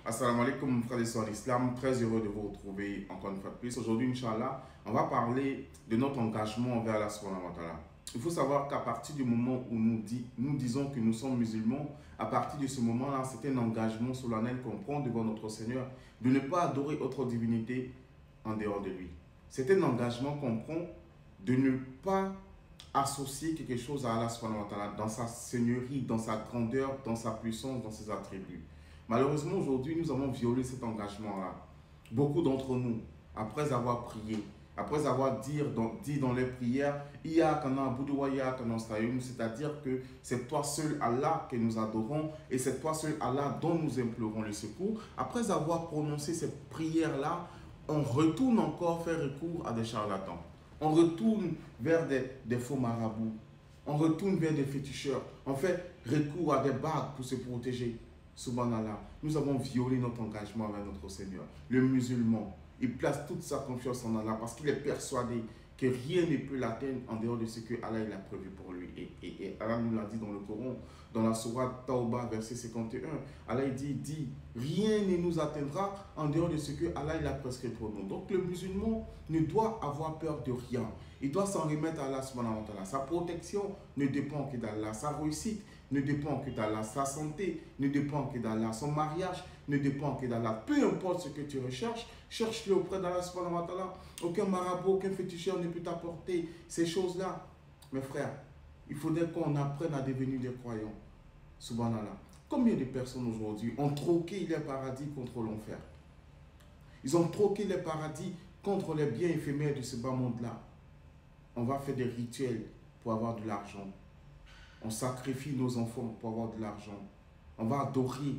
Assalamu alaikum frères et sœurs en islam, très heureux de vous retrouver encore une fois de plus. Aujourd'hui, Inch'Allah, on va parler de notre engagement envers Allah subhanahu wa ta'ala. Il faut savoir qu'à partir du moment où nous disons que nous sommes musulmans, à partir de ce moment-là, c'est un engagement solennel qu'on prend devant notre Seigneur de ne pas adorer autre divinité en dehors de lui. C'est un engagement qu'on prend de ne pas associer quelque chose à Allah subhanahu wa ta'ala dans sa seigneurie, dans sa grandeur, dans sa puissance, dans ses attributs. Malheureusement, aujourd'hui, nous avons violé cet engagement-là. Beaucoup d'entre nous, après avoir prié, après avoir dit dans les prières, c'est-à-dire que c'est toi seul Allah que nous adorons et c'est toi seul Allah dont nous implorons le secours. Après avoir prononcé cette prière-là, on retourne encore faire recours à des charlatans. On retourne vers des faux marabouts. On retourne vers des féticheurs. On fait recours à des bagues pour se protéger. Subhanallah, nous avons violé notre engagement avec notre Seigneur. Le musulman, il place toute sa confiance en Allah parce qu'il est persuadé que rien ne peut l'atteindre en dehors de ce que Allah il a prévu pour lui. Et Allah nous l'a dit dans le Coran, dans la sourate Tawbah, verset 51. Allah il dit, rien ne nous atteindra en dehors de ce que Allah il a prescrit pour nous. Donc le musulman ne doit avoir peur de rien. Il doit s'en remettre à Allah subhanahu wa ta'ala. Sa protection ne dépend que d'Allah. Sa réussite ne dépend que d'Allah. Sa santé ne dépend que d'Allah. Son mariage ne dépend que d'Allah. Peu importe ce que tu recherches, cherche-le auprès d'Allah subhanahu wa ta'ala. Aucun marabout, aucun féticheur ne peut t'apporter ces choses-là. Mes frères, il faudrait qu'on apprenne à devenir des croyants. Subhanallah. Combien de personnes aujourd'hui ont troqué les paradis contre l'enfer? Ils ont troqué les paradis contre les biens éphémères de ce bas monde-là. On va faire des rituels pour avoir de l'argent. On sacrifie nos enfants pour avoir de l'argent. On va adorer